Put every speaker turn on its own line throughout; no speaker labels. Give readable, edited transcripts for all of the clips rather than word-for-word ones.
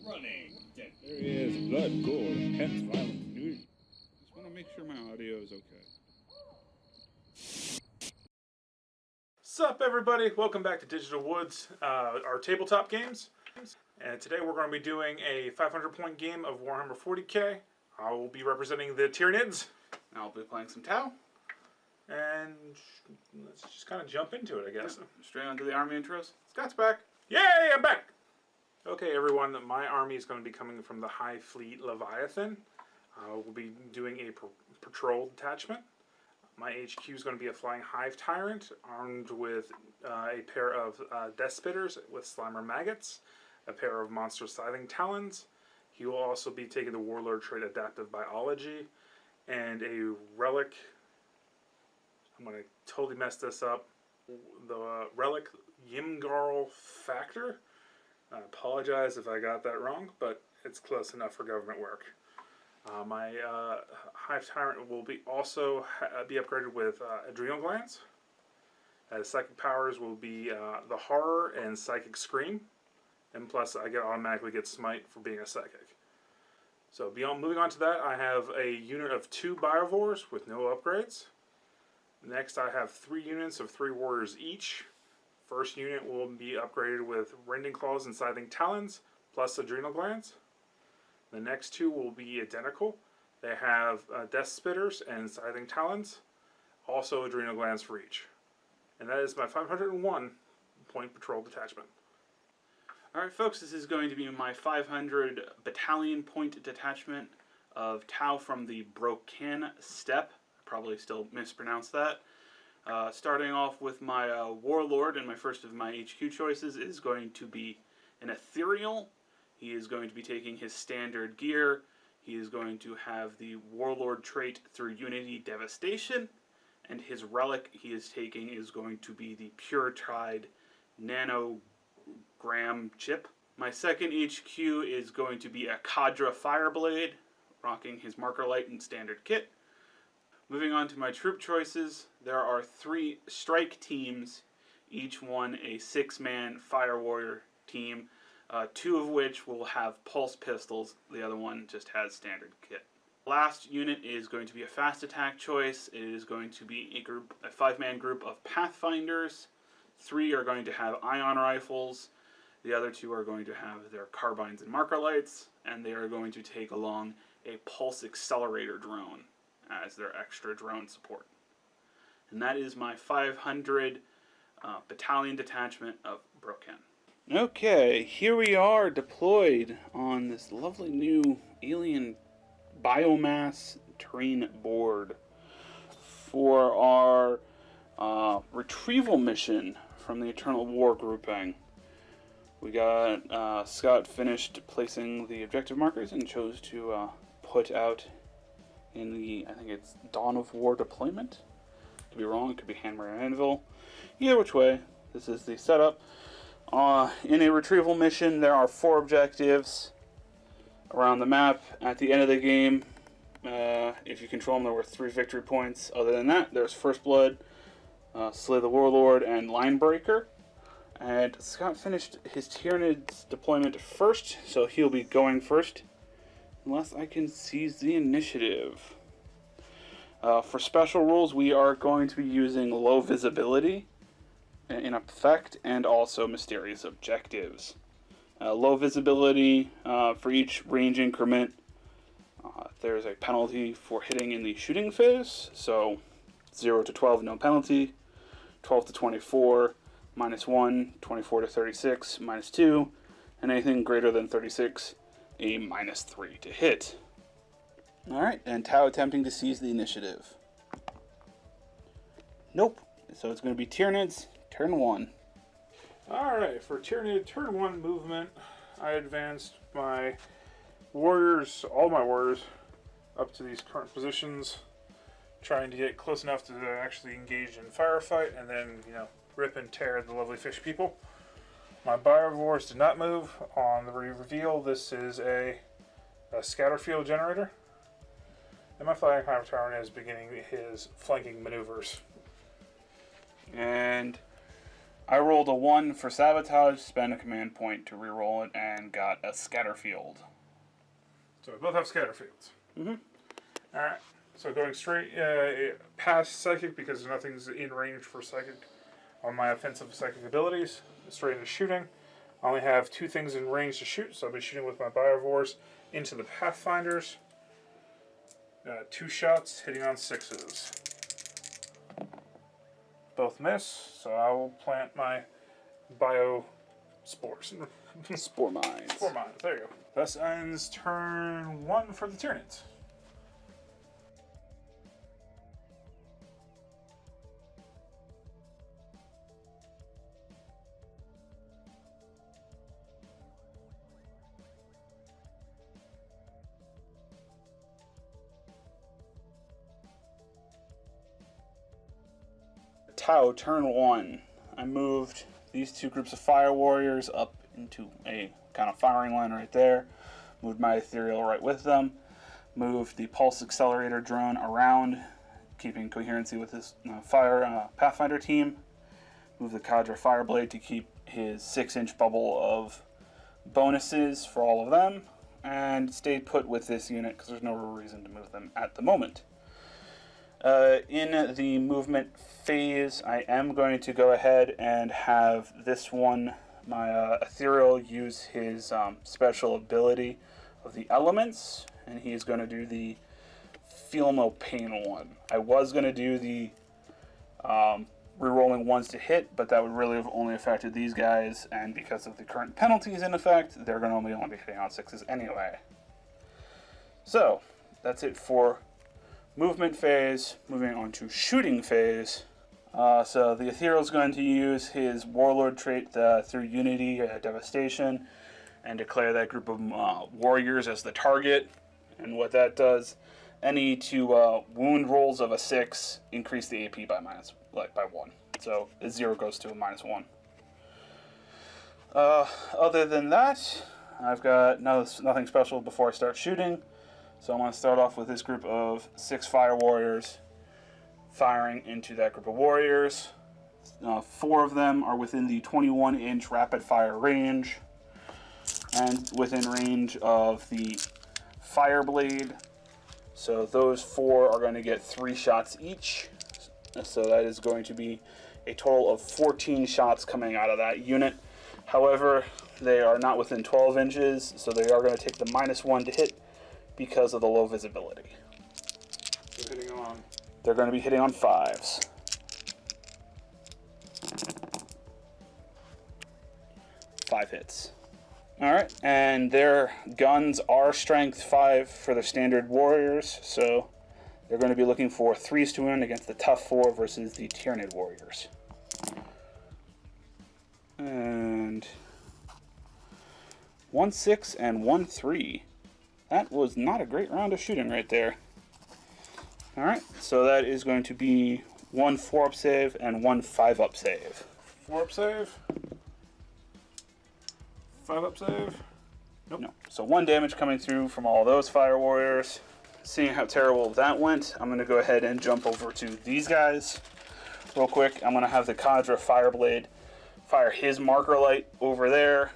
Running. There is blood, gore, intense, violent nudity. Just want to make sure my audio is okay.
Sup everybody, welcome back to Digital Woods, our tabletop games. And today we're going to be doing a 500 point game of Warhammer 40k. I will be representing the Tyranids.
I'll be playing some Tau.
And let's just kind of jump into it, I guess.
Straight onto the army intros. Scott's back.
Yay, I'm back! Okay everyone, my army is going to be coming from the High Fleet Leviathan. We'll be doing a patrol detachment. My HQ is going to be a Flying Hive Tyrant, armed with a pair of Death Spitters with Slimer Maggots, a pair of Monster Scything Talons. He will also be taking the Warlord trait Adaptive Biology, and a Relic. I'm going to totally mess this up. The Relic Yimgarl Factor. I apologize if I got that wrong, but it's close enough for government work. My Hive Tyrant will be also be upgraded with Adrenal Glands. Psychic powers will be the Horror and Psychic Scream, and plus I automatically get Smite for being a Psychic. So moving on to that, I have a unit of 2 Biovores with no upgrades. Next I have 3 units of 3 Warriors each. First unit will be upgraded with Rending Claws and Scything Talons, plus Adrenal Glands. The next 2 will be identical. They have Death Spitters and Scything Talons, also Adrenal Glands for each. And that is my 501 point patrol detachment.
Alright folks, this is going to be my 500 battalion point detachment of Tau from the Brocan Steppe. I probably still mispronounced that. Starting off with my Warlord, and my first of my HQ choices is going to be an Ethereal. He is going to be taking his standard gear. He is going to have the Warlord trait through Unity Devastation. And his relic he is taking is going to be the Pure Tide Nanogram chip. My second HQ is going to be a Cadra Fireblade, rocking his Marker Light and standard kit. Moving on to my troop choices, there are 3 strike teams, each one a 6-man Fire Warrior team. 2 of which will have pulse pistols, the other one just has standard kit. Last unit is going to be a fast attack choice. It is going to be a 5-man group of Pathfinders. 3 are going to have ion rifles, the other 2 are going to have their carbines and marker lights, and they are going to take along a pulse accelerator drone as their extra drone support. And that is my 500 battalion detachment of Brocan. Okay, here we are deployed on this lovely new alien biomass terrain board for our retrieval mission from the Eternal War grouping. We got Scott finished placing the objective markers and chose to put out in the, I think it's Dawn of War deployment. Could be wrong, it could be Hammer and Anvil. Either which way, this is the setup. In a retrieval mission, there are 4 objectives around the map. At the end of the game, if you control them, there were 3 victory points. Other than that, there's First Blood, Slay the Warlord, and Line Breaker. And Scott finished his Tyranids deployment first, so he'll be going first, unless I can seize the initiative. For special rules, we are going to be using low visibility in effect, and also mysterious objectives. Low visibility for each range increment. There's a penalty for hitting in the shooting phase, so 0 to 12 no penalty, 12 to 24 -1, 24 to 36 -2, and anything greater than 36 a -3 to hit. Alright, and Tau attempting to seize the initiative. Nope, so it's going to be Tyranids. Turn 1.
Alright, for Tyranid turn 1 movement, I advanced my warriors, all my warriors, up to these current positions, trying to get close enough to actually engage in firefight, and then, rip and tear the lovely fish people. My Biovores did not move. On the reveal, this is a scatter field generator. And my Flying Hive Tyrant is beginning his flanking maneuvers.
And I rolled a 1 for sabotage, spent a command point to reroll it, and got a scatter field.
So we both have scatter fields.
Mm-hmm.
Alright, so going straight past Psychic because nothing's in range for Psychic on my offensive Psychic abilities. Straight into shooting. I only have 2 things in range to shoot, so I'll be shooting with my Biovores into the Pathfinders. 2 shots, hitting on 6s. Both miss, so I will plant my Bio Spores.
Spore mines.
Spore mines, there you go. Thus ends turn 1 for the Tyranids.
Tau, turn 1. I moved these 2 groups of fire warriors up into a kind of firing line right there. Moved my ethereal right with them. Moved the pulse accelerator drone around, keeping coherency with this Pathfinder team. Moved the Cadre Fireblade to keep his 6-inch bubble of bonuses for all of them. And stayed put with this unit because there's no real reason to move them at the moment. In the movement phase, I am going to go ahead and have this one, my ethereal, use his special ability of the elements, and he's going to do the Feel No Pain one. I was going to do the rerolling 1s to hit, but that would really have only affected these guys, and because of the current penalties in effect, they're going to only be hitting on 6s anyway. So, that's it for movement phase. Moving on to shooting phase. So the ethereal is going to use his warlord trait through unity, devastation, and declare that group of warriors as the target. And what that does, any 2 wound rolls of a 6 increase the AP by 1. So a 0 goes to a -1. Other than that, I've got nothing special before I start shooting. So I'm going to start off with this group of 6 fire warriors firing into that group of warriors. 4 of them are within the 21-inch rapid fire range and within range of the Fireblade. So those 4 are going to get 3 shots each. So that is going to be a total of 14 shots coming out of that unit. However, they are not within 12 inches, so they are going to take the -1 to hit because of the low visibility. They're going to be hitting on 5s. 5 hits. Alright, and their guns are strength 5 for the standard warriors, so they're going to be looking for 3s to win against the tough 4 versus the Tyranid warriors. And 1-6 and 1-3. That was not a great round of shooting right there. Alright, so that is going to be 1 4-up save and 1 5-up save.
4-up save? 5-up save? Nope.
No. So 1 damage coming through from all those fire warriors. Seeing how terrible that went, I'm going to go ahead and jump over to these guys real quick. I'm going to have the Cadre Fireblade fire his marker light over there.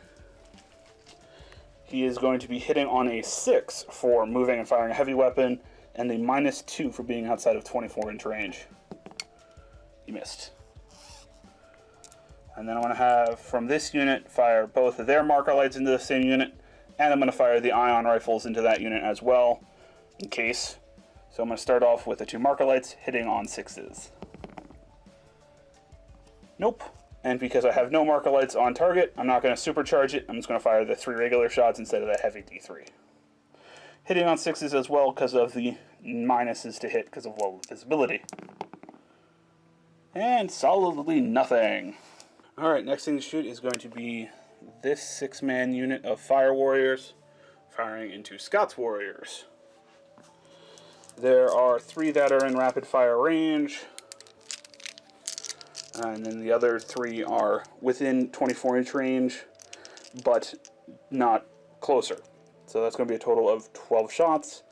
He is going to be hitting on a 6 for moving and firing a heavy weapon, and a -2 for being outside of 24-inch range. He missed. And then I'm going to have, from this unit, fire both of their marker lights into the same unit, and I'm going to fire the ion rifles into that unit as well, in case. So I'm going to start off with the 2 marker lights, hitting on 6s. Nope. And because I have no marker lights on target, I'm not going to supercharge it. I'm just going to fire the 3 regular shots instead of the heavy D3. Hitting on 6s as well because of the minuses to hit because of low visibility. And solidly nothing. Alright, next thing to shoot is going to be this 6-man unit of fire warriors firing into Scots warriors. There are 3 that are in rapid fire range. And then the other 3 are within 24-inch range, but not closer. So that's going to be a total of 12 shots.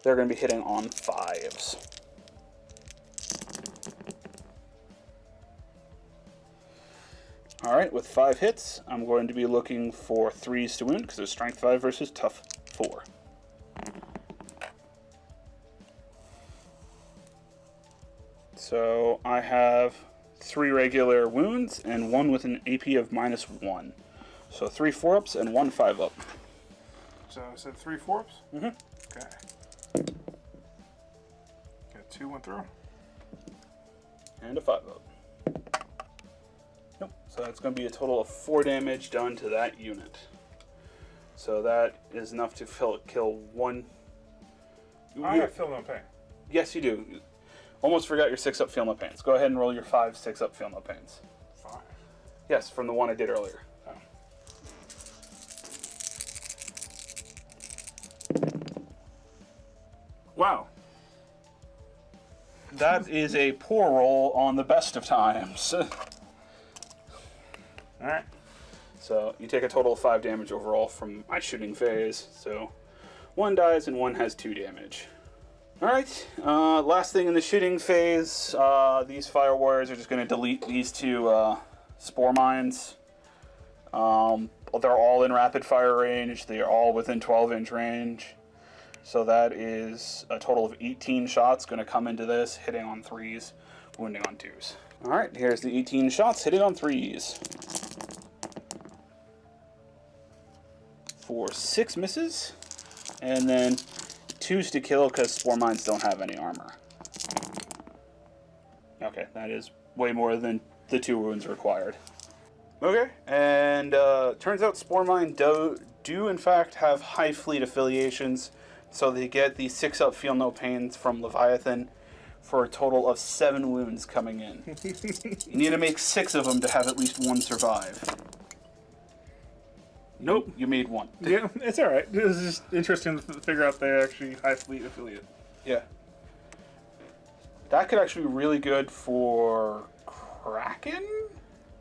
They're going to be hitting on 5s. Alright, with 5 hits, I'm going to be looking for 3s to wound, because there's strength 5 versus tough 4. So I have 3 regular wounds and 1 with an AP of -1. So 3 4-ups and 1 5-up.
So I said 3 4-ups?
Mm-hmm.
Okay. Got 2 went through.
And a 5-up. Nope. So that's going to be a total of 4 damage done to that unit. So that is enough to kill 1.
I feel no pain.
Yes, you do. Almost forgot your 6-up Feel No Pains. Go ahead and roll your 5 6-up Feel No Pains.
5.
Yes, from the one I did earlier.
Oh. Wow.
That is a poor roll on the best of times.
Alright.
So you take a total of 5 damage overall from my shooting phase. So 1 dies and 1 has 2 damage. Alright, last thing in the shooting phase, these fire warriors are just going to delete these 2 spore mines. They're all in rapid fire range. They are all within 12-inch range. So that is a total of 18 shots going to come into this, hitting on 3s, wounding on 2s. Alright, here's the 18 shots hitting on 3s. For 6 misses, and then 2s to kill because spore mines don't have any armor. Okay, that is way more than the 2 wounds required. Okay, and turns out spore mine do in fact have high fleet affiliations, so they get the 6-up Feel No Pains from Leviathan for a total of 7 wounds coming in. You need to make 6 of them to have at least 1 survive.
Nope.
You made 1.
Yeah, it's alright. It was just interesting to figure out they're actually high fleet affiliate.
Yeah. That could actually be really good for Kraken?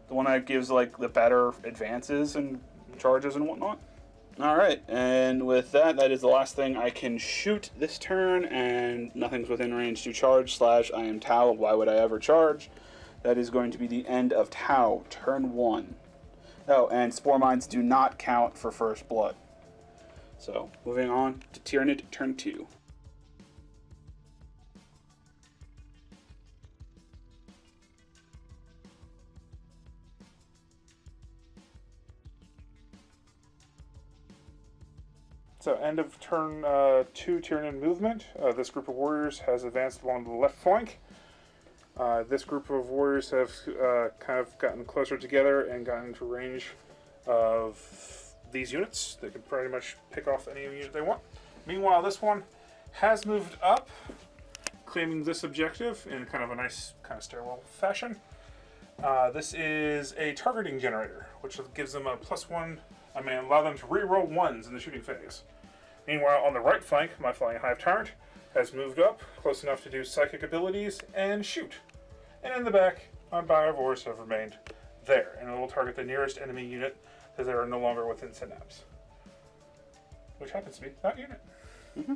The one that gives, like, the better advances and charges and whatnot. Alright, and with that, that is the last thing I can shoot this turn, and nothing's within range to charge, / I am Tau, why would I ever charge? That is going to be the end of Tau, turn 1. Oh, and spore mines do not count for first blood. So, moving on to Tyranid, turn 2.
So, end of turn 2 Tyranid movement. This group of warriors has advanced along the left flank. This group of warriors have kind of gotten closer together and gotten into range of these units. They can pretty much pick off any unit they want. Meanwhile, this one has moved up, claiming this objective in kind of a nice kind of stairwell fashion. This is a targeting generator, which gives them a +1. Allow them to reroll 1s in the shooting phase. Meanwhile, on the right flank, my Flying Hive Tyrant has moved up close enough to do psychic abilities and shoot. And in the back, my Biovores have remained there, and it will target the nearest enemy unit because they are no longer within synapse. Which happens to be that unit.
Mm-hmm.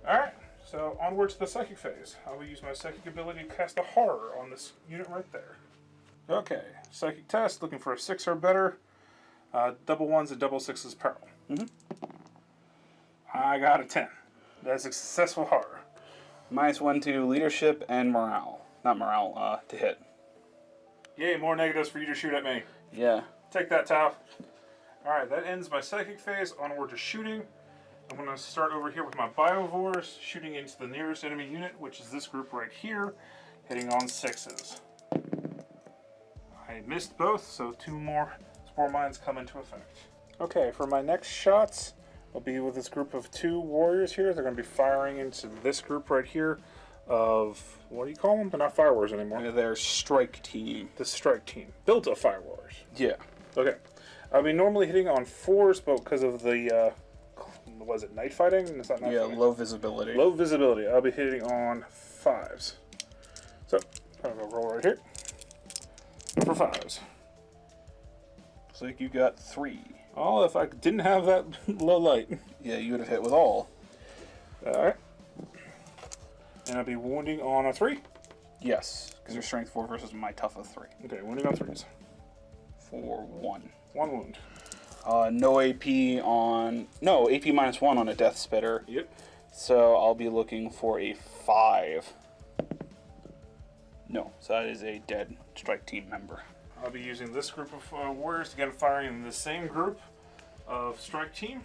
Alright, so onward to the psychic phase. I will use my psychic ability to cast a horror on this unit right there. Okay, psychic test, looking for a 6 or better. Double 1s and double 6s peril.
Mm-hmm.
I got a 10. That's a successful horror.
-1 to leadership and morale. Not morale, to hit.
Yay, more negatives for you to shoot at me.
Yeah.
Take that, Tau. Alright, that ends my psychic phase. Onward to shooting. I'm going to start over here with my Biovores, shooting into the nearest enemy unit, which is this group right here, hitting on 6s. I missed both, so 2 more spore mines come into effect. Okay, for my next shots, I'll be with this group of 2 warriors here. They're going to be firing into this group right here of, what do you call them? They're not fire warriors anymore.
They're strike team.
The strike team. Built of fire warriors.
Yeah.
Okay. I'll be normally hitting on 4s, but because of the, was it night fighting? Is that night fighting?
Low visibility.
Low visibility. I'll be hitting on 5s. So, I'm going to roll right here. For 5s.
Looks like you got 3.
Oh, if I didn't have that low light.
Yeah, you would have hit with all.
Alright. And I'll be wounding on a 3.
Yes, because you're strength 4 versus my tough of 3.
Okay, wounding on 3s.
for 1.
1 wound.
No AP on... No, AP minus 1 on a Death Spitter.
Yep.
So I'll be looking for a 5. No, so that is a dead strike team member.
I'll be using this group of warriors, again firing in the same group of strike team.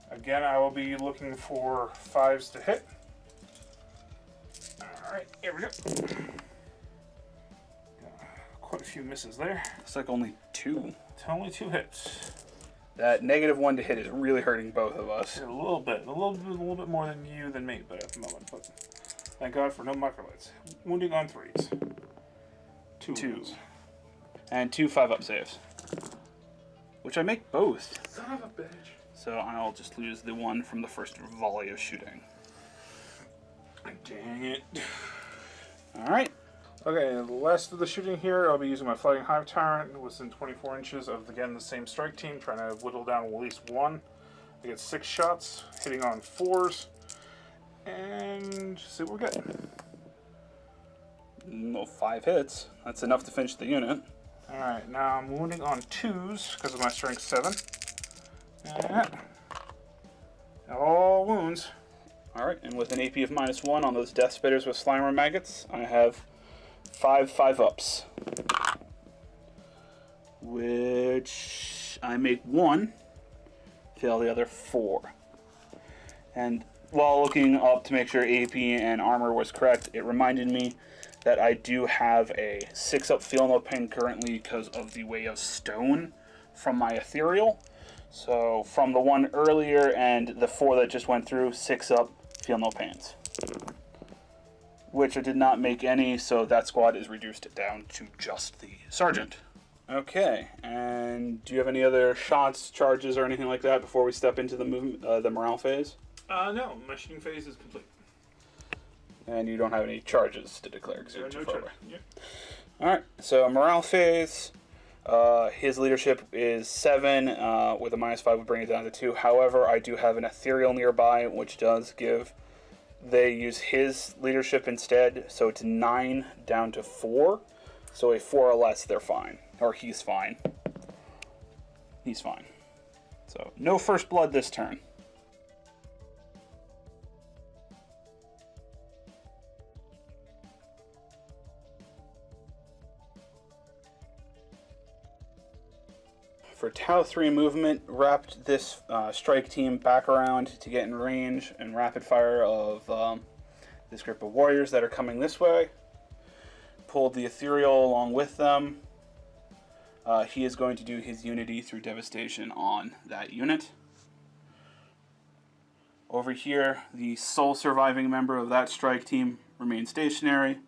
Again, I will be looking for 5s to hit. Alright, here we go. Quite a few misses there.
Looks like only 2.
It's only 2 hits.
That -1 to hit is really hurting both of us.
A little bit more than you than me, but at the moment. But thank God for no microlights. Wounding on 3s. 2 wounds.
And 2 5-up saves. Which I make both.
Son of a bitch.
So I'll just lose the 1 from the first volley of shooting.
Dang it.
Alright.
Okay, the last of the shooting here, I'll be using my Flying Hive Tyrant within 24 inches of, again, the same strike team, trying to whittle down at least 1. I get 6 shots, hitting on 4s, and see what we're getting.
No, 5 hits. That's enough to finish the unit.
Alright, now I'm wounding on 2s because of my strength 7. And all wounds.
Alright, and with an AP of -1 on those Death Spitters with Slimer Maggots, I have 5 5-ups. Which I make 1, fail the other 4. And while looking up to make sure AP and armor was correct, it reminded me that I do have a 6-up Feel No Pain currently because of the Way of Stone from my Ethereal. So from the one earlier and the 4 that just went through, 6-up Feel No Pains. Which I did not make any, so that squad is reduced down to just the Sergeant. Okay, and do you have any other shots, charges, or anything like that before we step into the movement, the morale phase?
No, my shooting phase is complete.
And you don't have any charges to declare because you're too far away.
Yep.
Alright, so morale phase. His leadership is 7, with a -5 would bring it down to 2. However, I do have an Ethereal nearby, which does give... They use his leadership instead, so it's 9 down to 4. So a 4 or less, they're fine. Or he's fine. He's fine. So, no first blood this turn. For Tau 3 movement, wrapped this strike team back around to get in range and rapid fire of this group of warriors that are coming this way. Pulled the Ethereal along with them. He is going to do his Unity through Devastation on that unit. Over here, the sole surviving member of that strike team remains stationary,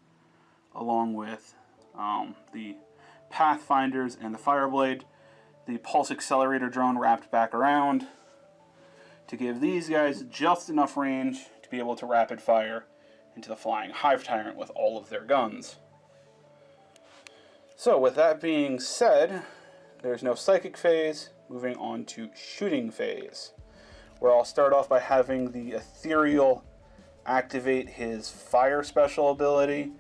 along with the Pathfinders and the Fireblade. The Pulse Accelerator drone wrapped back around to give these guys just enough range to be able to rapid fire into the Flying Hive Tyrant with all of their guns. So with that being said, there's no psychic phase, moving on to shooting phase, where I'll start off by having the Ethereal activate his fire special ability,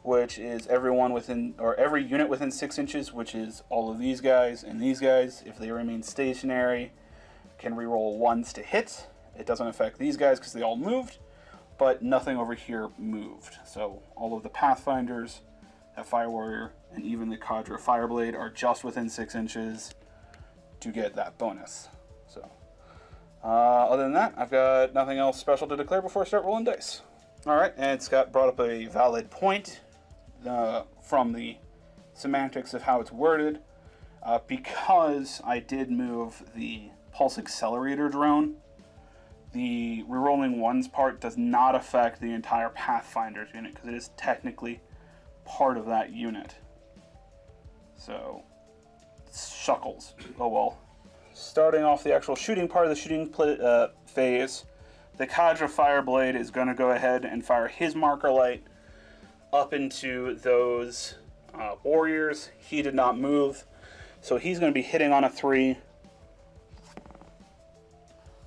which is everyone within, or every unit within 6 inches, which is all of these guys and these guys. If they remain stationary, can reroll 1s to hit. It doesn't affect these guys because they all moved, but nothing over here moved. So all of the Pathfinders, that Fire Warrior, and even the Cadre Fireblade are just within 6 inches to get that bonus. So other than that, I've got nothing else special to declare before I start rolling dice. Alright, and Scott brought up a valid point. From the semantics of how it's worded, because I did move the Pulse Accelerator drone, the rerolling 1s part does not affect the entire Pathfinders unit, because it is technically part of that unit. So, shuckles. Oh well. Starting off the actual shooting part of the shooting phase, the Cadre Fireblade is going to go ahead and fire his marker light up into those warriors. He did not move, so he's going to be hitting on a 3.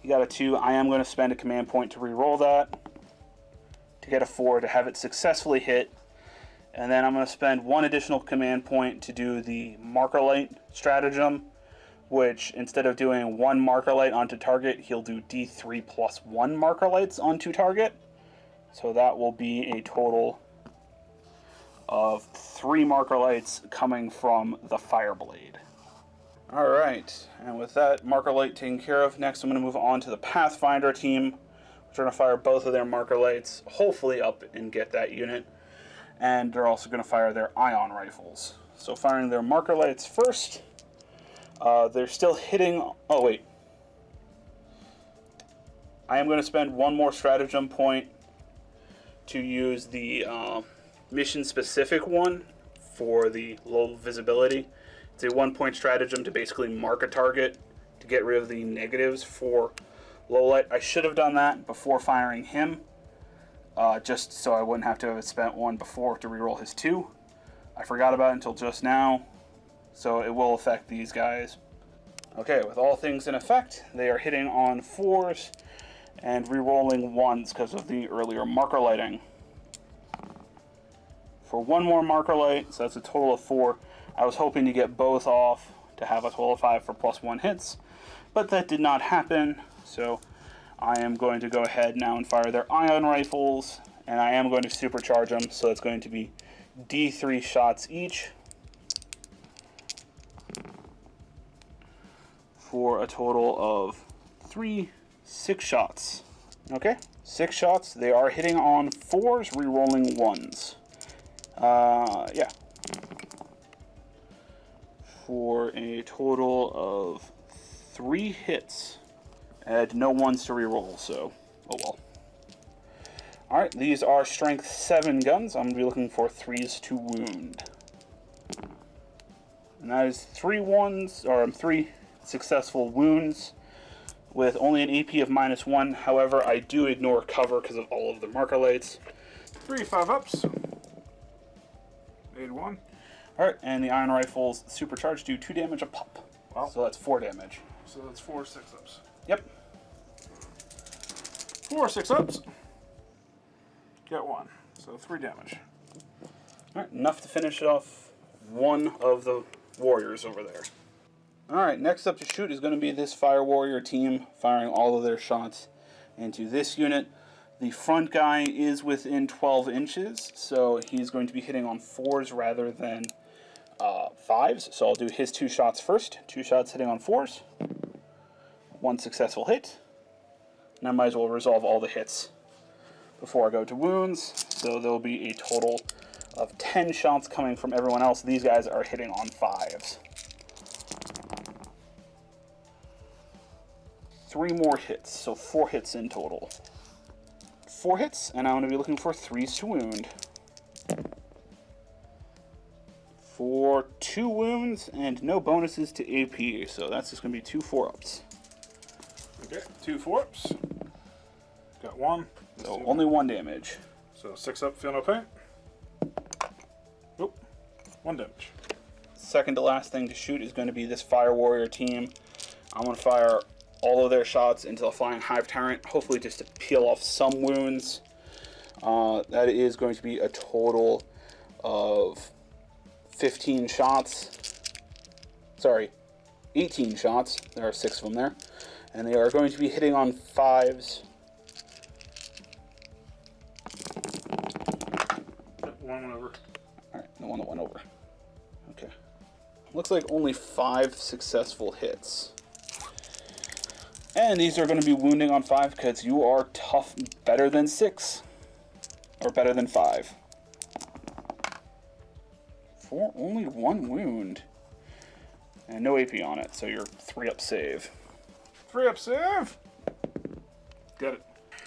He got a 2. I am going to spend a command point to re-roll that to get a 4 to have it successfully hit, And then I'm going to spend 1 additional command point to do the marker light stratagem, which instead of doing 1 marker light onto target, he'll do D3 plus 1 marker lights onto target. So that will be a total of 3 marker lights coming from the Fireblade. Alright, and with that marker light taken care of, next I'm going to move on to the Pathfinder team. We're going to fire both of their marker lights, hopefully up and get that unit. And they're also going to fire their ion rifles. So firing their marker lights first. They're still hitting... Oh, wait. I am going to spend 1 more stratagem point to use the mission-specific one for the low visibility. It's a 1-point stratagem to basically mark a target to get rid of the negatives for low light. I should have done that before firing him, just so I wouldn't have to have spent 1 before to reroll his 2. I forgot about it until just now, so it will affect these guys. Okay, with all things in effect, they are hitting on 4s and rerolling 1s because of the earlier marker lighting. For 1 more marker light, so that's a total of 4. I was hoping to get both off to have a total of 5 for +1 hits, but that did not happen, so I am going to go ahead now and fire their ion rifles, and I am going to supercharge them, so it's going to be D3 shots each for a total of 6 shots. Okay, 6 shots. They are hitting on 4s, re-rolling 1s. Yeah. For a total of 3 hits. And no 1s to re-roll, so oh well. Alright, these are strength 7 guns. I'm going to be looking for 3s to wound. And that is 3 successful wounds with only an AP of -1. However, I do ignore cover because of all of the marker lights.
3 5-ups. Made 1.
Alright, and the iron rifles supercharged do 2 damage a pop.
Wow.
So that's 4 damage.
So that's 4 6-ups.
Yep.
4 6-ups. Get 1. So 3 damage.
Alright, enough to finish off one of the warriors over there. Alright, next up to shoot is going to be this Fire Warrior team, firing all of their shots into this unit. The front guy is within 12 inches, so he's going to be hitting on 4s rather than 5s. So I'll do his 2 shots first. 2 shots hitting on 4s. 1 successful hit. And I might as well resolve all the hits before I go to wounds. So there'll be a total of 10 shots coming from everyone else. These guys are hitting on 5s. 3 more hits, so 4 hits in total. 4 hits, and I'm going to be looking for 3s to wound. For 2 wounds and no bonuses to AP, so that's just going to be 2 4-ups.
Okay, 2 4-ups. Got 1.
So only 1 damage.
So 6-up, feel no pain. Oop, 1 damage.
Second to last thing to shoot is going to be this Fire Warrior team. I'm going to fire all of their shots into the Flying Hive Tyrant, hopefully just to peel off some wounds. That is going to be a total of 15 shots. Sorry, 18 shots. There are 6 of them there. And they are going to be hitting on 5s.
One went over.
Alright, the one that went over. Okay. Looks like only 5 successful hits. And these are going to be wounding on 5 because you are tough better than 6. Or better than 5. For only 1 wound. And no AP on it, so you're 3-up save.
3-up save! Get it.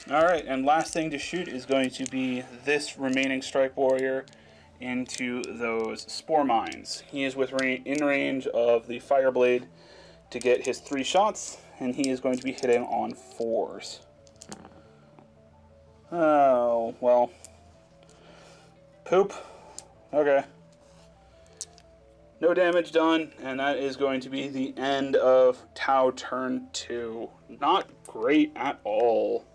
Alright, and last thing to shoot is going to be this remaining Strike Warrior into those Spore Mines. He is in range of the Fireblade to get his 3 shots, and he is going to be hitting on 4s. Oh, well. Poop. Okay. No damage done, and that is going to be the end of Tau turn 2. Not great at all.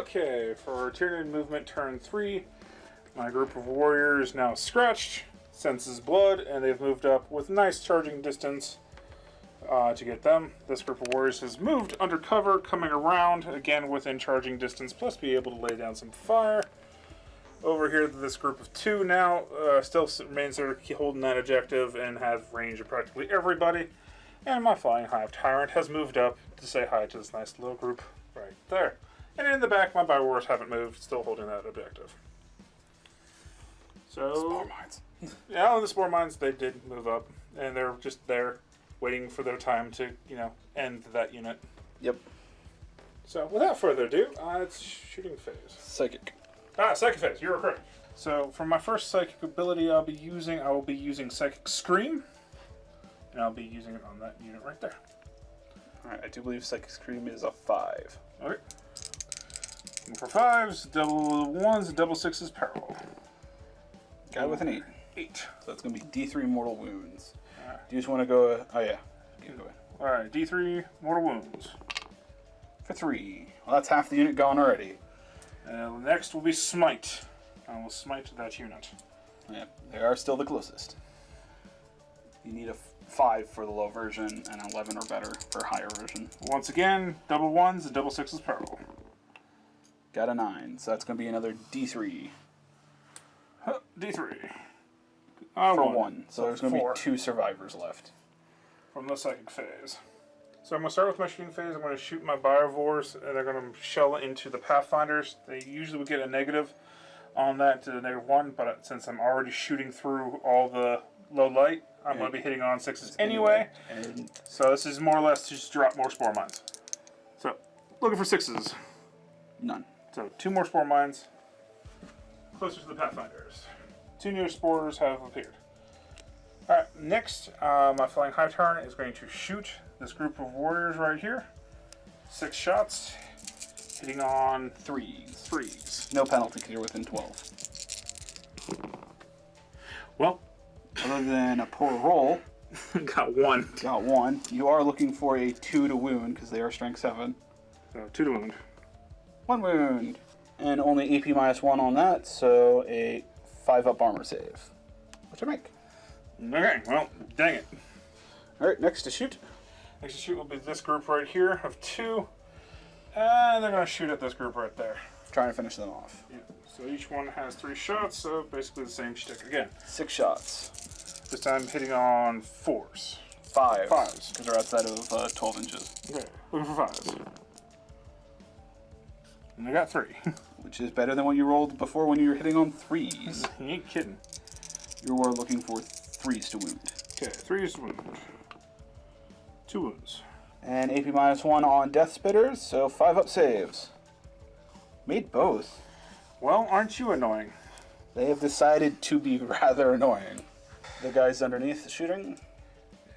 Okay, for Tyranid movement turn 3, my group of warriors now scratched, senses blood, and they've moved up with nice charging distance to get them. This group of warriors has moved under cover, coming around, again within charging distance, plus be able to lay down some fire. Over here, this group of 2 now still remains there holding that objective and have range of practically everybody. And my Flying Hive Tyrant has moved up to say hi to this nice little group right there. And in the back, my Biowars haven't moved, still holding that objective. So,
Spore mines.
Yeah, the Spore Mines, they did move up. And they're just there, waiting for their time to, end that unit.
Yep.
So, without further ado, it's shooting phase.
Psychic.
Psychic phase, you were correct. So, for my first psychic ability I will be using Psychic Scream. And I'll be using it on that unit right there.
Alright, I do believe Psychic Scream is a 5.
Okay. And for 5s, double 1s, and double 6s parallel.
Guy with an 8.
8.
So that's going to be D3 mortal wounds.
Alright.
Do you just want to go... Oh, yeah. Keep going.
Alright, D3 mortal wounds.
For 3. Well, that's half the unit gone already.
Next will be Smite. I will smite that unit.
Yeah, they are still the closest. You need a 5 for the low version and an 11 or better for higher version.
Once again, double 1s and double 6s parallel.
Got a 9, so that's going to be another D3.
D3.
For 1. So there's going to be
4
2 survivors left.
from the psychic phase. So I'm going to start with my shooting phase. I'm going to shoot my Biovores, and they're going to shell into the Pathfinders. They usually would get a negative on that to -1, but since I'm already shooting through all the low light, I'm going to be hitting on 6s anyway.
And
So this is more or less to just drop more Spore Mines. So, looking for 6s.
none.
So 2 more Spore Mines. Closer to the Pathfinders. 2 new spores have appeared. Alright, next, my Flying Hive Tyrant is going to shoot this group of warriors right here. 6 shots, hitting on 3s.
No penalty because you're within 12.
Well,
Other than a poor roll,
got 1.
got 1. You are looking for a 2 to wound because they are strength 7.
So 2 to wound.
1 wound. And only AP -1 on that, so a 5-up armor save. Which I make.
Okay, well, dang it.
Alright, next to shoot.
Next to shoot will be this group right here of 2. And they're going to shoot at this group right there.
Trying to finish them off.
Yeah. So each one has 3 shots, so basically the same shtick again.
6 shots.
This time hitting on 4s.
5.
5s.
Because they're outside of 12 inches.
Okay, looking for 5s. And I got 3.
Which is better than what you rolled before when you were hitting on 3s.
You ain't kidding.
You were looking for 3s to wound.
Okay, 3s wound. 2 wounds.
And AP -1 on Death Spitters, so 5-up saves. Made both.
Well, aren't you annoying?
They have decided to be rather annoying. The guys underneath shooting,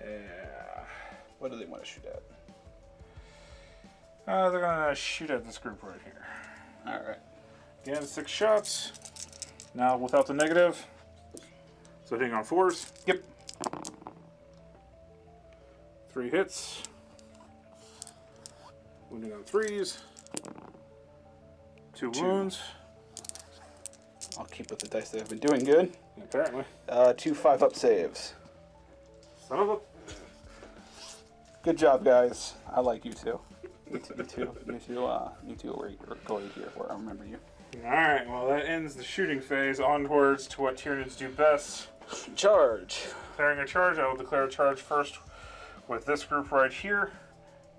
Yeah.
what do they want to shoot at?
They're gonna shoot at this group right here.
Alright.
Again, 6 shots. Now without the negative. So hitting on 4s.
Yep.
3 hits. Wounding on 3s. 2 wounds.
I'll keep with the dice they've been doing good.
Apparently.
2 5-up saves.
Son of a...
Good job, guys. I like you too. You two are great here, where I remember you.
Alright, well that ends the shooting phase. Onwards to what Tyranids do best.
Charge.
Declaring a charge, I will declare a charge first with this group right here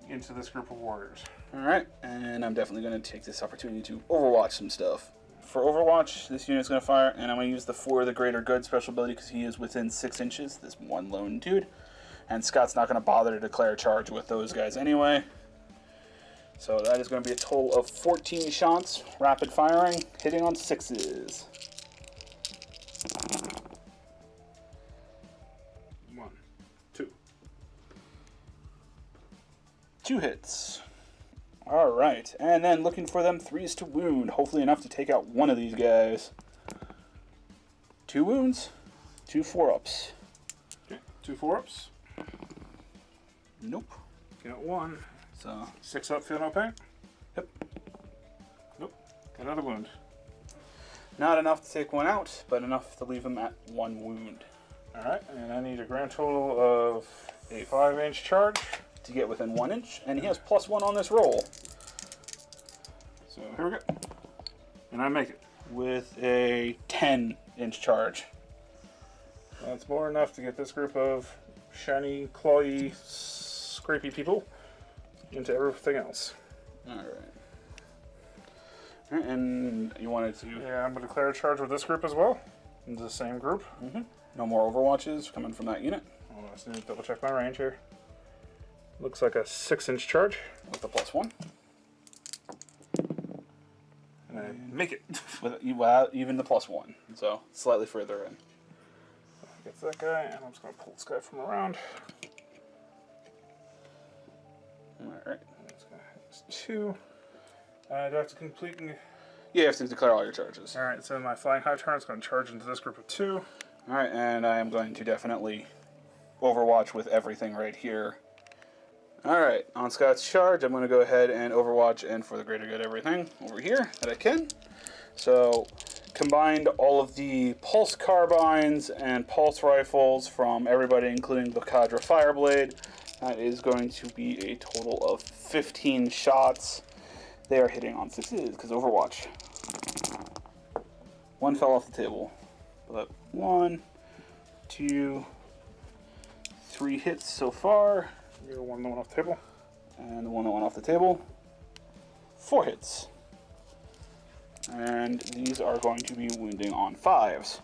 into this group of warriors.
Alright, and I'm definitely going to take this opportunity to overwatch some stuff. For Overwatch, this unit's going to fire, and I'm going to use the For the Greater Good special ability because he is within 6 inches, this one lone dude. And Scott's not going to bother to declare a charge with those guys anyway. So that is going to be a total of 14 shots, rapid firing, hitting on 6s.
1, 2.
2 hits. Alright, and then looking for them 3s to wound, hopefully enough to take out one of these guys. 2 wounds, 2 4-ups.
Okay, 2 4-ups.
Nope.
Got 1.
So,
6 up, feel no pain?
yep.
Nope. Another wound.
Not enough to take one out, but enough to leave him at 1 wound.
Alright, and I need a grand total of a 5-inch charge.
To get within 1 inch, and he has +1 on this roll.
So here we go. And I make it.
With a 10-inch charge.
That's more enough to get this group of shiny, clawy, scrapey people into everything else.
Alright. And you wanted to...
Yeah, I'm going to declare a charge with this group as well. It's the same group.
No more overwatches coming from that unit.
Hold on, I just need to double check my range here. Looks like a 6-inch charge.
With the +1.
And I make it.
Without even the +1. So, slightly further in.
Gets that guy, and I'm just going to pull this guy from around.
Alright.
It's 2. Do I have to complete...
Yeah, you have to declare all your charges.
Alright, so my flying high turn is going to charge into this group of 2.
Alright, and I am going to definitely overwatch with everything right here. Alright, on Scott's charge, I'm going to go ahead and overwatch and for the greater good everything over here that I can. So, combined all of the pulse carbines and pulse rifles from everybody, including the Cadre Fireblade, that is going to be a total of 15 shots. They are hitting on 6s, because overwatch. 1 fell off the table. But 1, 2, 3 hits so far.
You're the one that went off the table.
And the one that went off the table. 4 hits. And these are going to be wounding on 5s.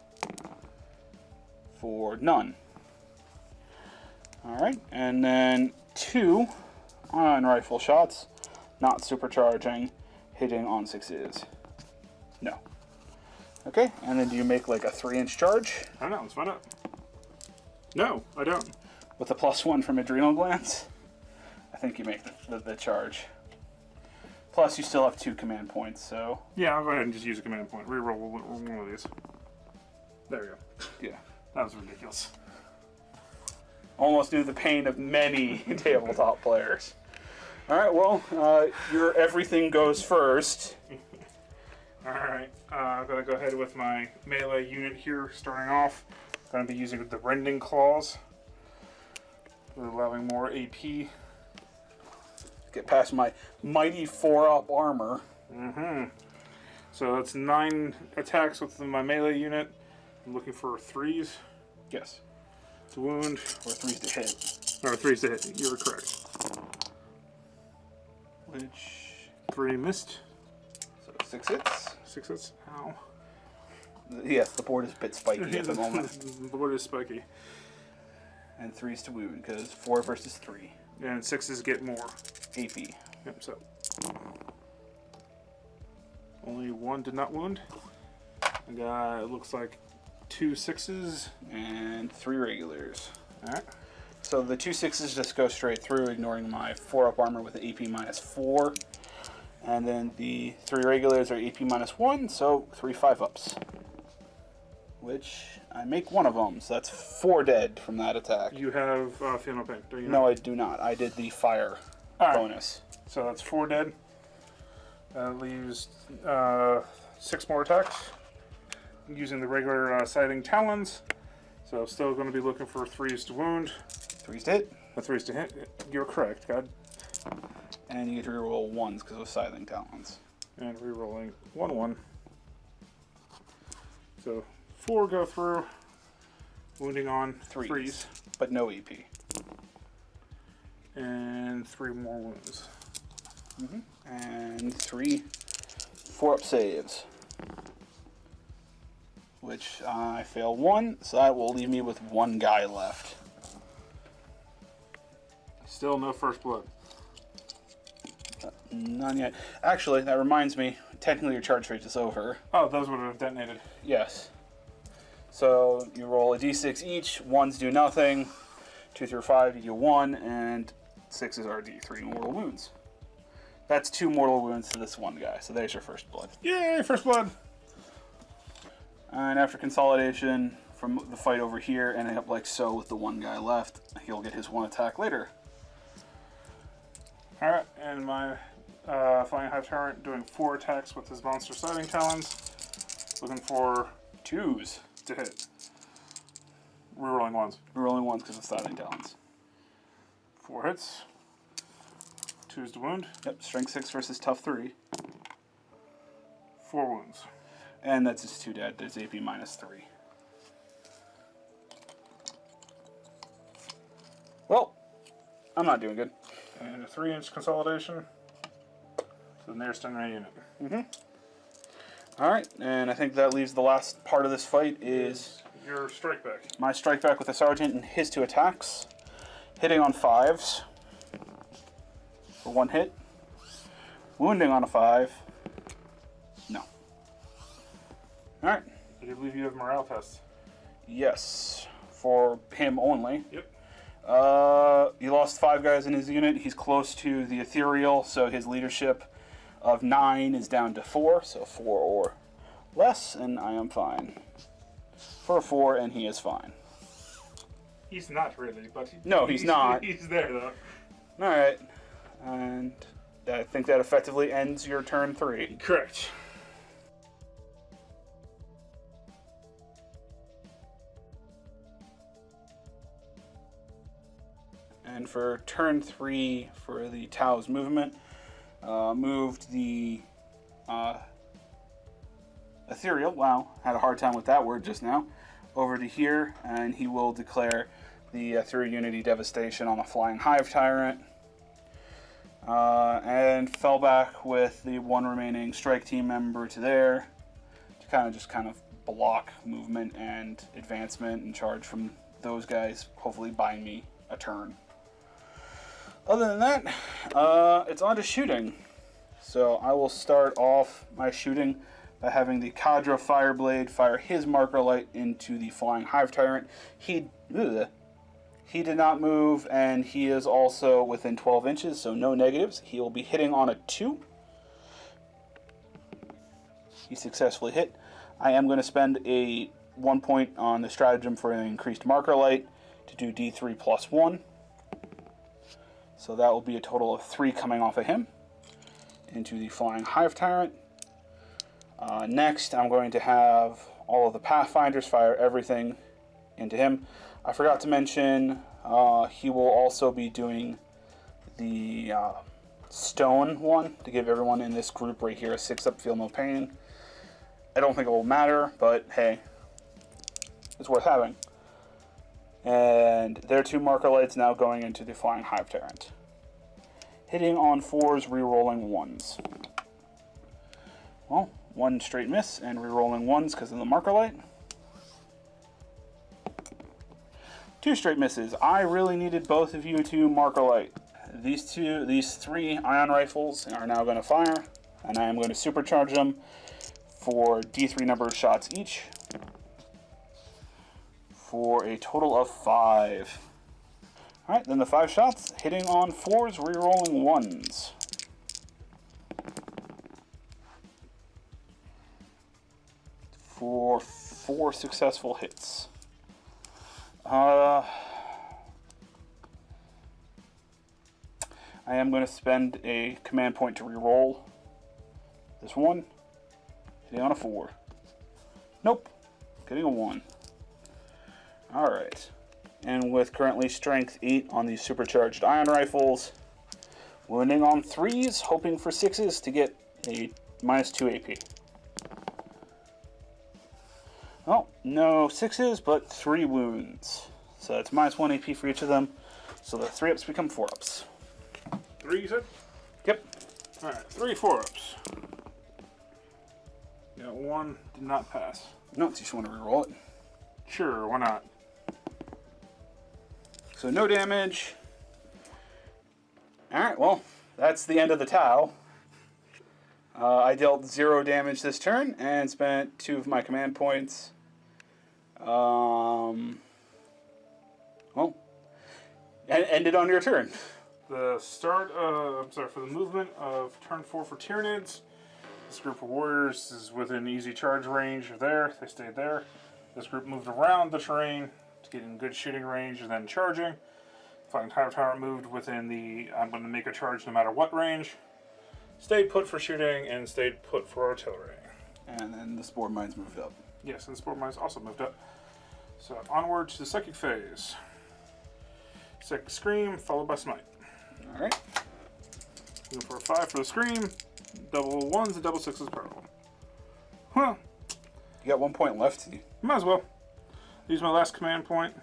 For none. Alright, and then 2 on rifle shots. Not supercharging, hitting on 6s. No. Okay, and then do you make like a 3-inch charge?
I don't know, let's find out. No, I don't.
With a +1 from adrenal glands? I think you make the charge. Plus, you still have 2 command points, so...
Yeah, I'll go ahead and just use a command point. Reroll one of these. There we go.
Yeah.
That was ridiculous.
Almost knew the pain of many tabletop players. Alright, well, your everything goes first.
Alright, I'm going to go ahead with my melee unit here, starting off. Going to be using the Rending Claws. Allowing more AP.
Get past my mighty 4-up armor.
So that's 9 attacks with my melee unit. I'm looking for 3s.
Yes.
To wound.
Or 3s to hit.
Or 3s to hit. You were correct.
Which...
3 missed.
So 6 hits.
6 hits. Ow.
Yes, the board is a bit spiky at the moment.
The board is spiky.
And 3s to wound, because 4 versus 3.
And 6s get more.
AP.
Yep, so. Only 1 did not wound. I got, it looks like 2 6s.
And 3 regulars.
Alright.
So the 2 6s just go straight through, ignoring my 4-up armor with an AP -4. And then the 3 regulars are AP -1, so 3 5-ups. Which, I make 1 of them, so that's 4 dead from that attack.
You have feel no pain, do you?
No, I do not. I did the fire bonus.
So that's 4 dead. That leaves 6 more attacks. Using the regular Scything Talons. So still going to be looking for 3s to wound.
3s to hit.
3s to hit. You're correct, God.
And you get to reroll 1s because of Scything Talons.
And rerolling 1/1. So 4 go through. Wounding on 3s.
But no EP.
And 3 more wounds.
And 3 4-up saves. Which I fail 1, so that will leave me with 1 guy left.
Still no first blood.
None yet. Actually, that reminds me, technically your charge rate is over.
Oh, those would have detonated.
Yes. So you roll a d6 each, 1s do nothing, 2 through 5 you do 1, and 6s are d3 mortal wounds. That's 2 mortal wounds to this 1 guy, so there's your first blood.
Yay, first blood!
And after consolidation from the fight over here, ending up like so with the 1 guy left, he'll get his 1 attack later.
Alright, and my Flying Hive Tyrant doing 4 attacks with his monster sliding talons. Looking for 2s to hit. Rerolling 1s.
Rerolling 1s because of sliding talons.
4 hits. 2s to wound.
Yep, strength 6 versus tough 3.
4 wounds.
And that's his 2 dead. There's AP minus 3. Well, I'm not doing good.
And a 3-inch consolidation to the nearest enemy unit.
Alright, and I think that leaves the last part of this fight is
your strike back.
my strike back with the sergeant and his 2 attacks. Hitting on 5s for 1 hit. Wounding on a 5. No. Alright.
I do believe you have morale tests.
Yes. For him only.
Yep.
He lost 5 guys in his unit. He's close to the ethereal, so his leadership of 9 is down to 4, so 4 or less, and I am fine. For 4, and he is fine.
He's not really, but
No, he's not.
He's there though.
Alright, and I think that effectively ends your turn 3.
Correct.
And for turn 3 for the Tao's movement, moved the ethereal, wow, had a hard time with that word just now, over to here, and he will declare the Ethereal Unity Devastation on the Flying Hive Tyrant, and fell back with the 1 remaining strike team member to there, to kind of block movement and advancement and charge from those guys, hopefully buying me a turn. Other than that, it's on to shooting. So I will start off my shooting by having the Cadra Fireblade fire his marker light into the Flying Hive Tyrant. He did not move, and he is also within 12 inches, so no negatives. He will be hitting on a 2. He successfully hit. I am going to spend a 1 point on the stratagem for an increased marker light to do D3 plus 1. So that will be a total of 3 coming off of him into the Flying Hive Tyrant. Next, I'm going to have all of the Pathfinders fire everything into him. I forgot to mention he will also be doing the stone one to give everyone in this group right here a 6-up, feel no pain. I don't think it will matter, but hey, it's worth having. And their 2 marker lights now going into the Flying Hive Tyrant. Hitting on 4s, re-rolling 1s. Well, 1 straight miss and re-rolling 1s because of the marker light. 2 straight misses. I really needed both of you to marker light. These 3 ion rifles are now going to fire, and I am going to supercharge them for D3 number of shots each, for a total of 5. Alright, then the 5 shots, hitting on 4s, re-rolling 1s. For 4 successful hits. I am going to spend a command point to re-roll this one, hitting on a 4. Nope, getting a 1. Alright, and with currently strength 8 on these supercharged ion rifles, wounding on 3s, hoping for 6s to get a minus 2 AP. Oh, no 6s, but 3 wounds. So it's minus 1 AP for each of them, so the 3-ups become 4-ups.
3, you said?
Yep.
Alright, 3 4-ups. Yeah, 1 did not pass.
No, you just want to reroll it.
Sure, why not?
So no damage. Alright, well, that's the end of the Tau. I dealt 0 damage this turn and spent 2 of my command points. Well, and ended on your turn.
The start of, for the movement of turn 4 for Tyranids. This group of warriors is within easy charge range of there. They stayed there. This group moved around the terrain to get in good shooting range and then charging. Flying Hive Tyrant moved within the I'm going to make a charge no matter what range. stayed put for shooting and stayed put for artillery.
And then the spore mines moved up.
Yes, and the spore mines also moved up. So onward to the psychic phase. Psychic scream followed by smite.
All right.
Going for a 5 for the scream. Double 1s and double 6s per roll. Well,
You got 1 point left.
might as well. Use my last command point.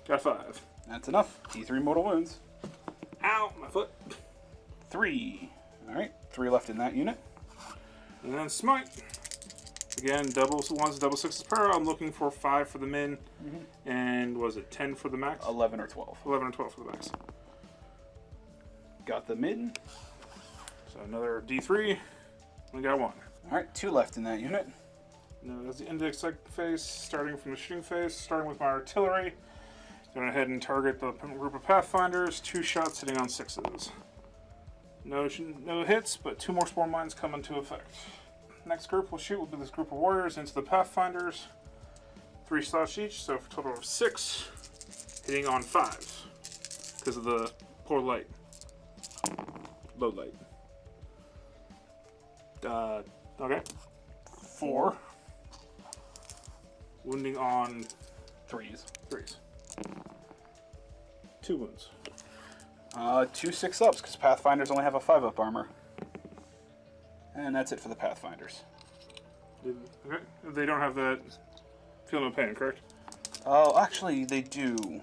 Got a 5.
That's enough. D3 mortal wounds.
Ow, my foot.
3. All right. 3 left in that unit.
And then smite. Again, double 1s, double 6s per roll. I'm looking for 5 for the min. And was it 10 for the max?
11 or 12.
11 and 12 for the max.
Got the mid.
So another D3. We got 1.
All right. 2 left in that unit.
No, that's the end of the psychic phase, starting from the shooting phase, starting with my artillery. Going ahead and target the group of Pathfinders. 2 shots hitting on 6s. No hits, but 2 more spore mines come into effect. Next group we'll shoot will be this group of warriors into the Pathfinders. 3 slots each, so for a total of 6. Hitting on 5s because of the poor light. Low light. Okay. 4. Wounding on
3s.
3s. 2 wounds.
2 6-ups because Pathfinders only have a 5-up armor. And that's it for the Pathfinders.
Okay. They don't have that feel no pain, correct?
Oh, actually, they do.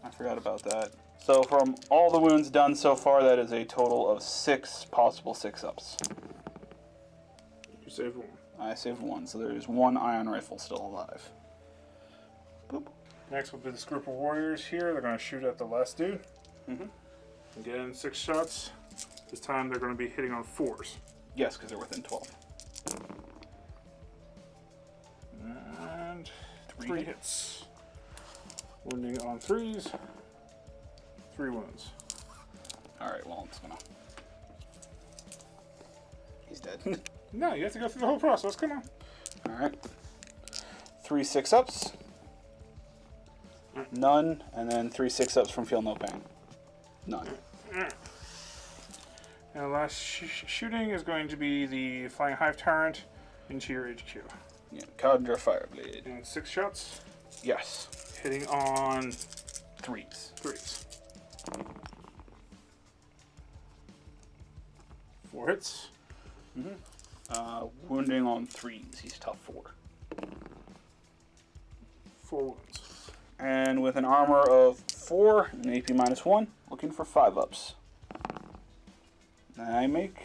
I forgot about that. So from all the wounds done so far, that is a total of 6 possible 6-ups.
You saved 1.
I saved 1, so there's 1 ion rifle still alive. Boop.
Next will be this group of warriors here. They're going to shoot at the last dude.
Mhm.
Again, 6 shots. This time they're going to be hitting on 4s.
Yes, because they're within 12.
And 3
3
hits. Wounding on 3s. 3 wounds.
Alright, well, I'm just gonna... He's dead.
No, you have to go through the whole process. Come on.
Alright. 3 6-ups. None, and then 3 6-ups from Feel No Pain. None.
And the last shooting is going to be the Flying Hive Tyrant into your HQ.
Yeah, Cadre Fireblade.
And 6 shots.
Yes.
Hitting on
3s.
3s. 4 hits.
Wounding on 3s. He's tough 4.
4 wounds.
And with an armor of 4 and AP -1, looking for 5-ups. I make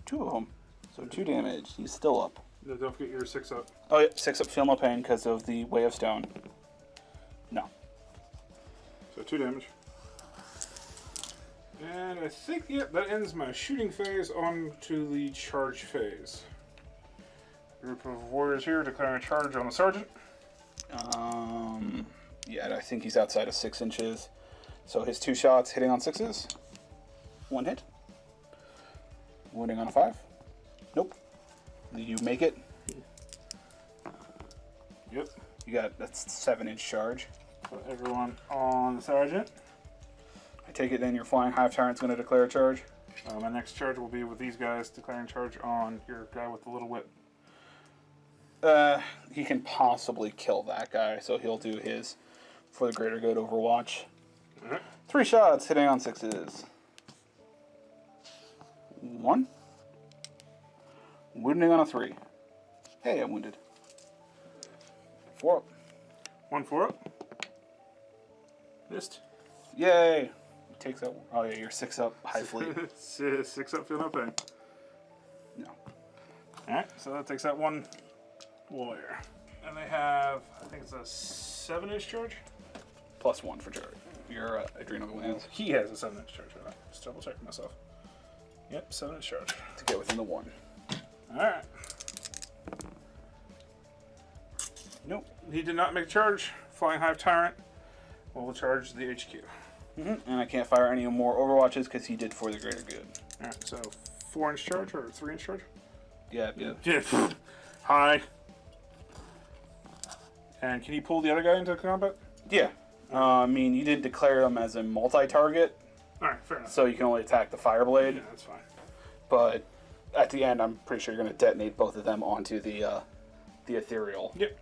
2 of them. So 2 damage. He's still up.
No, don't forget your 6-up.
Oh, yeah. 6-up Feel No Pain because of the Way of Stone. No.
So 2 damage. And I think, yep, that ends my shooting phase. On to the charge phase. Group of warriors here declaring a charge on the sergeant.
Yeah, I think he's outside of 6 inches. So his 2 shots hitting on 6s. 1 hit. Wounding on a 5. Nope. You make it.
Yep.
You got that's 7-inch charge.
So everyone on the sergeant.
I take it then your Flying Hive Tyrant's going to declare a charge.
My next charge will be with these guys declaring charge on your guy with the little whip.
He can possibly kill that guy, so he'll do his for the greater good Overwatch.
Alright.
3 shots hitting on 6s. 1. Wounding on a 3. Hey, I'm wounded. 4 up.
1 4 up. Missed.
Yay! Takes out. Oh yeah, you're 6 up. High fleet.
6 up, feel no pain.
No.
Alright, so that takes out 1 warrior. And they have, I think it's a 7-inch charge?
+1 for charge. Your adrenal glands
He has a 7-inch charge. Right? Just double checking myself. Yep, 7-inch charge.
to get within the 1.
Alright. Nope, he did not make a charge. Flying Hive Tyrant will charge the HQ.
And I can't fire any more Overwatches because he did for the greater good.
Alright, so 4-inch charge or 3-inch charge?
Yeah.
Yeah. High. And can you pull the other guy into combat?
Yeah. I mean, you didn't declare him as a multi-target,
Alright, fair enough.
So you can only attack the fire blade.
Yeah, that's fine.
But at the end, I'm pretty sure you're going to detonate both of them onto the ethereal.
Yep.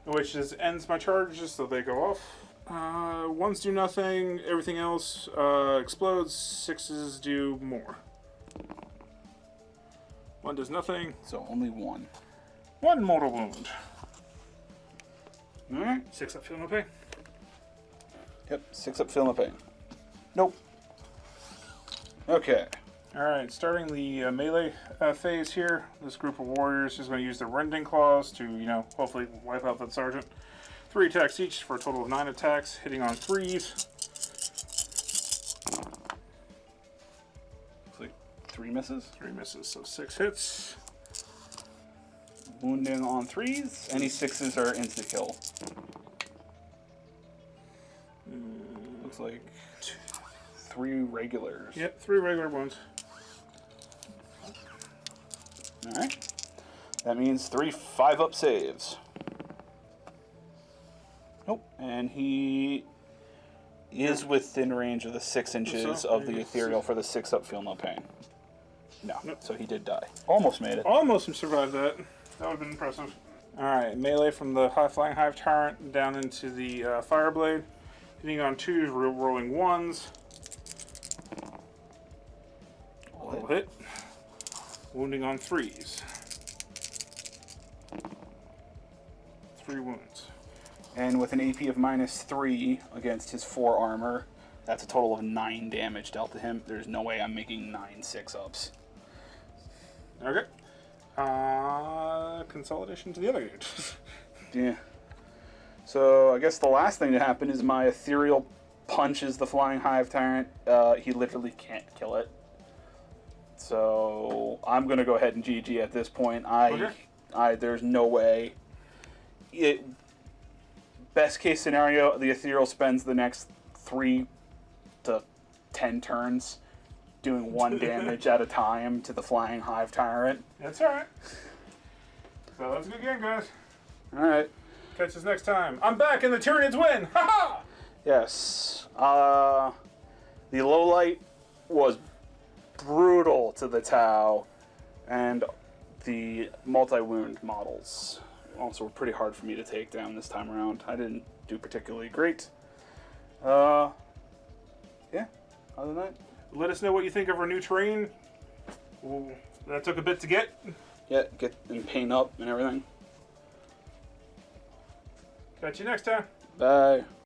Which ends my charges, so they go off. Ones do nothing, everything else explodes, sixes do more. One does nothing.
So only one.
One mortal wound.
Alright.
6 up, feel no pain.
Yep, 6 up, feel no pain. Nope. Okay.
Alright, starting the melee phase here. This group of warriors is going to use their rending claws to, hopefully wipe out that sergeant. 3 attacks each for a total of 9 attacks, hitting on 3s.
Looks like 3 misses.
3 misses, so 6 hits.
Wounding on 3s. Any 6s are insta kill. Looks like 3 regulars.
Yep, 3 regular wounds.
Alright. That means 3 5-up saves. Nope. And he is within range of the 6 inches of the ethereal for the 6-up feel no pain. No.
Nope.
So he did die. Almost made it.
Almost survived that. That would have been impressive. Alright, melee from the high-flying hive tyrant down into the fire blade. Hitting on 2s, rolling 1s. All hit. Wounding on 3s. 3 wounds.
And with an AP of -3 against his 4 armor, that's a total of 9 damage dealt to him. There's no way I'm making 9 6-ups.
Okay. Consolidation to the other dude.
Yeah. So I guess the last thing to happen is my ethereal punches the flying hive tyrant. He literally can't kill it. So I'm gonna go ahead and GG at this point. There's no way. Best case scenario, the ethereal spends the next 3 to 10 turns doing 1 damage at a time to the flying hive tyrant.
That's alright. So that's a good game, guys.
Alright.
Catch us next time. I'm back and the Tyranids win! Ha ha!
Yes. The low light was brutal to the Tau, and the multi-wound models also were pretty hard for me to take down this time around. I didn't do particularly great. Yeah, other than that.
Let us know what you think of our new terrain. Ooh, that took a bit to get.
Yeah, get and paint up and everything.
Catch you next time.
Bye.